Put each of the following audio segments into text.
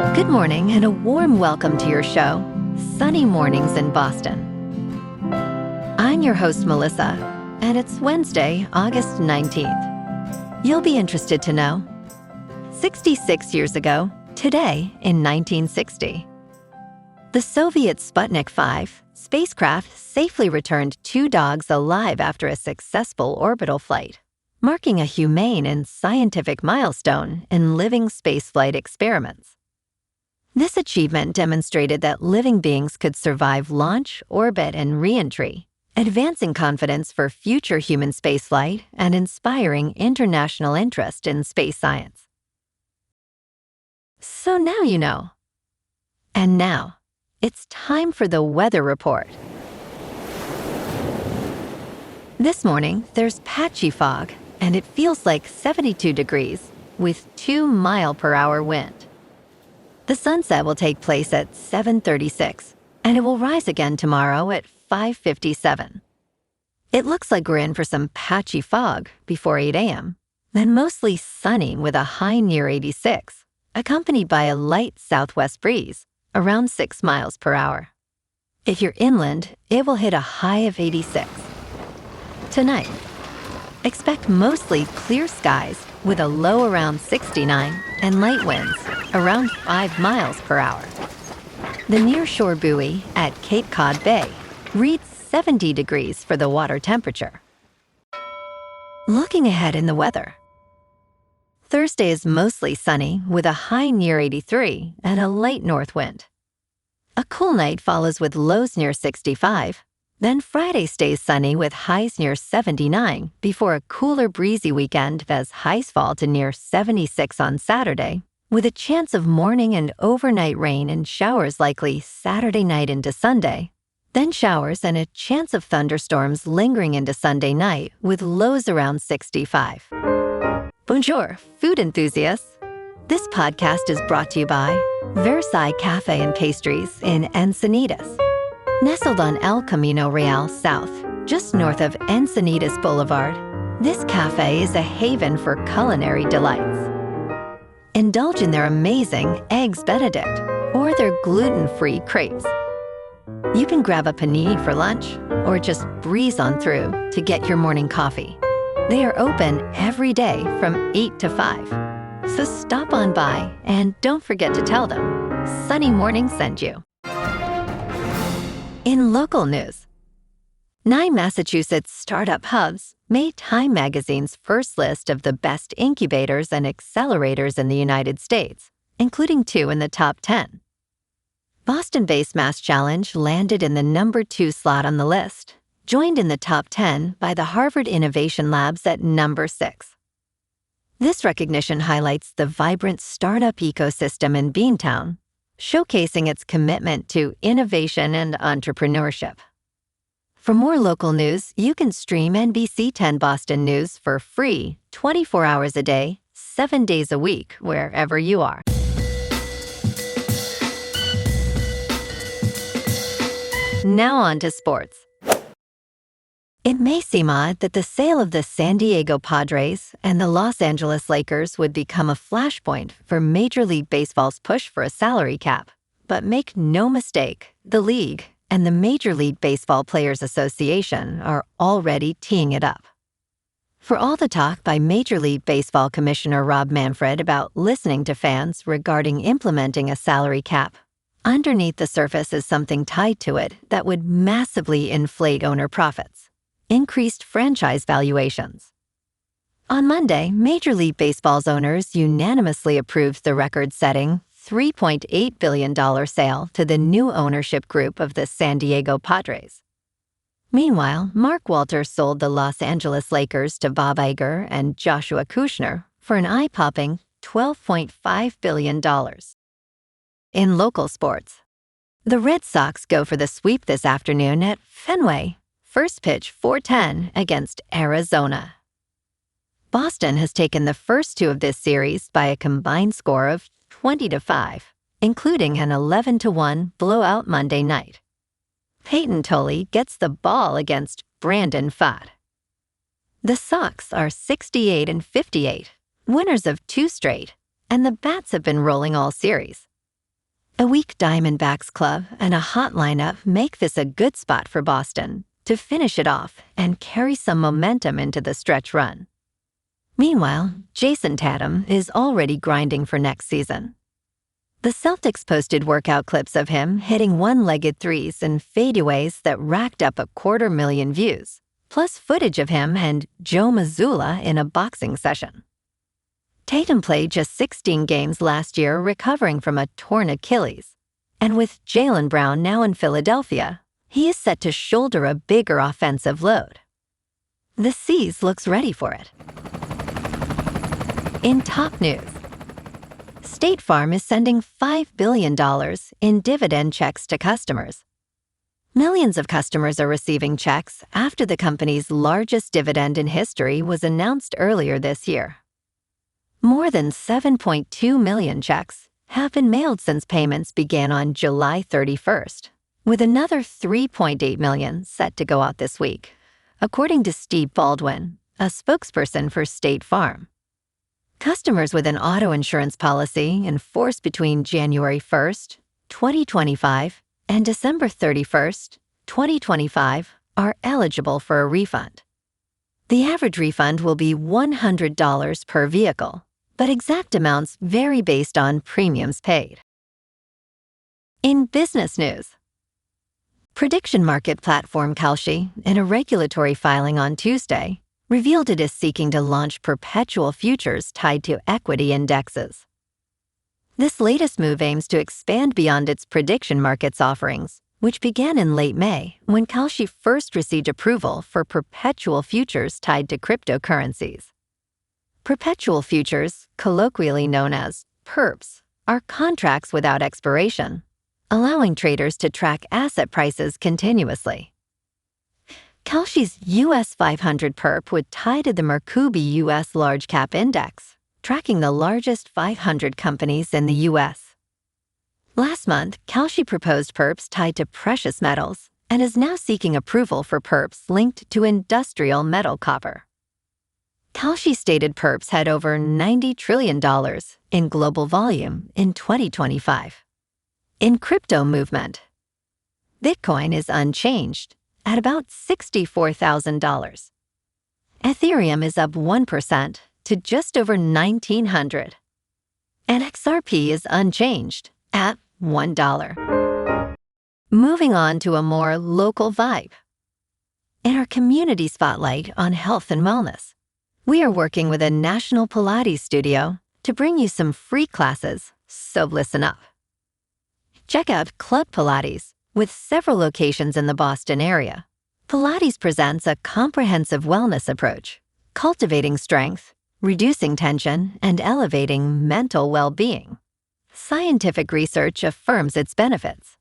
Good morning and a warm welcome to your show, Sunny Mornings in Boston. I'm your host, Melissa, and it's Wednesday, August 19th. You'll be interested to know. 66 years ago, today in 1960, the Soviet Sputnik 5 spacecraft safely returned 2 dogs alive after a successful orbital flight, marking a humane and scientific milestone in living spaceflight experiments. This achievement demonstrated that living beings could survive launch, orbit, and re-entry, advancing confidence for future human spaceflight and inspiring international interest in space science. So now you know. And now, it's time for the weather report. This morning, there's patchy fog, and it feels like 72 degrees with 2-mile-per-hour wind. The sunset will take place at 7:36, and it will rise again tomorrow at 5:57. It looks like we're in for some patchy fog before 8 a.m., then mostly sunny with a high near 86, accompanied by a light southwest breeze around 6 miles per hour. If you're inland, it will hit a high of 86. Tonight, expect mostly clear skies with a low around 69 and light winds around 5 miles per hour. The nearshore buoy at Cape Cod Bay reads 70 degrees for the water temperature. Looking ahead in the weather. Thursday is mostly sunny with a high near 83 and a light north wind. A cool night follows with lows near 65. Then Friday stays sunny with highs near 79 before a cooler breezy weekend as highs fall to near 76 on Saturday, with a chance of morning and overnight rain and showers likely Saturday night into Sunday. Then showers and a chance of thunderstorms lingering into Sunday night with lows around 65. Bonjour, food enthusiasts. This podcast is brought to you by Versailles Cafe and Pastries in Encinitas. Nestled on El Camino Real South, just north of Encinitas Boulevard, this cafe is a haven for culinary delights. Indulge in their amazing Eggs Benedict or their gluten-free crepes. You can grab a panini for lunch or just breeze on through to get your morning coffee. They are open every day from 8 to 5. So stop on by and don't forget to tell them Sunny Morning sent you. In local news, 9 Massachusetts startup hubs made Time Magazine's first list of the best incubators and accelerators in the United States, including 2 in the top 10. Boston-based MassChallenge landed in the number 2 slot on the list, joined in the top 10 by the Harvard Innovation Labs at number 6. This recognition highlights the vibrant startup ecosystem in Beantown, showcasing its commitment to innovation and entrepreneurship. For more local news, you can stream NBC 10 Boston News for free 24 hours a day, 7 days a week, wherever you are. Now on to sports. It may seem odd that the sale of the San Diego Padres and the Los Angeles Lakers would become a flashpoint for Major League Baseball's push for a salary cap. But make no mistake, the league and the Major League Baseball Players Association are already teeing it up. For all the talk by Major League Baseball Commissioner Rob Manfred about listening to fans regarding implementing a salary cap, underneath the surface is something tied to it that would massively inflate owner profits. Increased franchise valuations. On Monday, Major League Baseball's owners unanimously approved the record-setting $3.8 billion sale to the new ownership group of the San Diego Padres. Meanwhile, Mark Walter sold the Los Angeles Lakers to Bob Iger and Joshua Kushner for an eye-popping $12.5 billion. In local sports, the Red Sox go for the sweep this afternoon at Fenway. First pitch 4:10 against Arizona. Boston has taken the first 2 of this series by a combined score of 20-5, including an 11-1 blowout Monday night. Peyton Tolley gets the ball against Brandon Pfaadt. The Sox are 68-58, winners of 2 straight, and the bats have been rolling all series. A weak Diamondbacks club and a hot lineup make this a good spot for Boston to finish it off and carry some momentum into the stretch run. Meanwhile, Jayson Tatum is already grinding for next season. The Celtics posted workout clips of him hitting one-legged threes and fadeaways that racked up 250,000 views, plus footage of him and Joe Mazzulla in a boxing session. Tatum played just 16 games last year recovering from a torn Achilles, and with Jaylen Brown now in Philadelphia, he is set to shoulder a bigger offensive load. The C's looks ready for it. In top news, State Farm is sending $5 billion in dividend checks to customers. Millions of customers are receiving checks after the company's largest dividend in history was announced earlier this year. More than 7.2 million checks have been mailed since payments began on July 31st, with another 3.8 million set to go out this week, according to Steve Baldwin, a spokesperson for State Farm. Customers with an auto insurance policy in force between January 1st, 2025 and December 31st, 2025 are eligible for a refund. The average refund will be $100 per vehicle, but exact amounts vary based on premiums paid. In business news, prediction market platform Kalshi, in a regulatory filing on Tuesday, revealed it is seeking to launch perpetual futures tied to equity indexes. This latest move aims to expand beyond its prediction markets offerings, which began in late May when Kalshi first received approval for perpetual futures tied to cryptocurrencies. Perpetual futures, colloquially known as perps, are contracts without expiration, allowing traders to track asset prices continuously. Kalshi's US 500 perp would tie to the Mercubi US Large Cap Index, tracking the largest 500 companies in the U.S. Last month, Kalshi proposed perps tied to precious metals and is now seeking approval for perps linked to industrial metal copper. Kalshi stated perps had over $90 trillion in global volume in 2025. In crypto movement, Bitcoin is unchanged at about $64,000. Ethereum is up 1% to just over $1,900. And XRP is unchanged at $1. Moving on to a more local vibe. In our community spotlight on health and wellness, we are working with a national Pilates studio to bring you some free classes, so listen up. Check out Club Pilates. With several locations in the Boston area, Pilates presents a comprehensive wellness approach, cultivating strength, reducing tension, and elevating mental well-being. Scientific research affirms its benefits.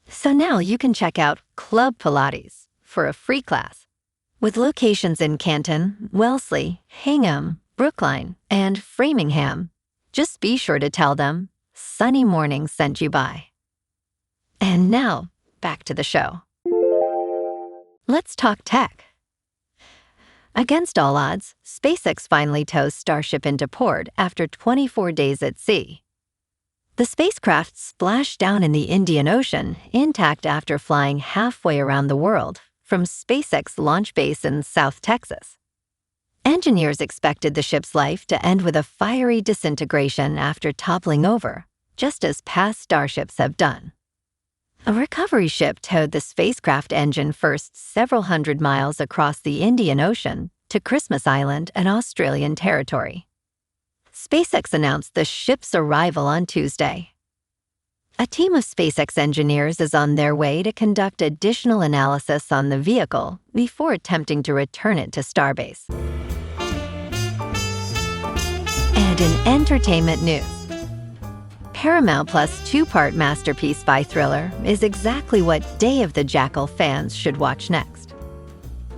So now you can check out Club Pilates for a free class. With locations in Canton, Wellesley, Hingham, Brookline, and Framingham, just be sure to tell them Sunny Morning sent you by. And now, back to the show. Let's talk tech. Against all odds, SpaceX finally tows Starship into port after 24 days at sea. The spacecraft splashed down in the Indian Ocean intact after flying halfway around the world from SpaceX launch base in South Texas. Engineers expected the ship's life to end with a fiery disintegration after toppling over, just as past Starships have done. A recovery ship towed the spacecraft engine first several hundred miles across the Indian Ocean to Christmas Island and Australian territory. SpaceX announced the ship's arrival on Tuesday. A team of SpaceX engineers is on their way to conduct additional analysis on the vehicle before attempting to return it to Starbase. And in entertainment news, Paramount Plus' two-part masterpiece spy thriller is exactly what Day of the Jackal fans should watch next.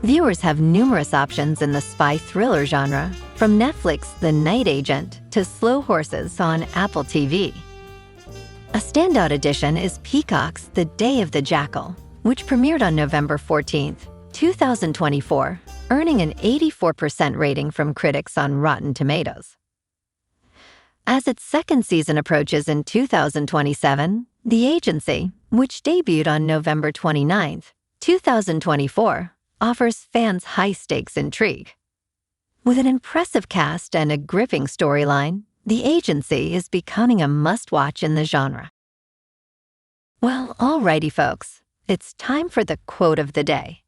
Viewers have numerous options in the spy thriller genre, from Netflix's The Night Agent to Slow Horses on Apple TV. A standout addition is Peacock's The Day of the Jackal, which premiered on November 14, 2024, earning an 84% rating from critics on Rotten Tomatoes. As its second season approaches in 2027, the agency, which debuted on November 29, 2024, offers fans high-stakes intrigue. With an impressive cast and a gripping storyline, the agency is becoming a must-watch in the genre. Well, alrighty, folks. It's time for the quote of the day.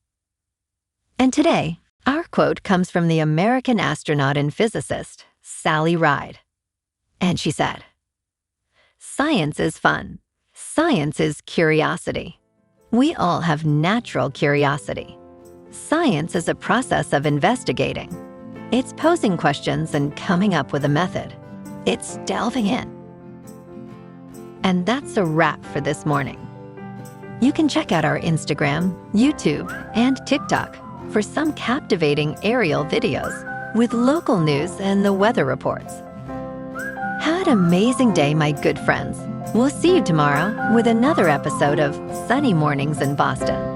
And today, our quote comes from the American astronaut and physicist, Sally Ride. And she said, "Science is fun. Science is curiosity. We all have natural curiosity. Science is a process of investigating. It's posing questions and coming up with a method. It's delving in." And that's a wrap for this morning. You can check out our Instagram, YouTube, and TikTok for some captivating aerial videos with local news and the weather reports. Have an amazing day, my good friends. We'll see you tomorrow with another episode of Sunny Mornings in Boston.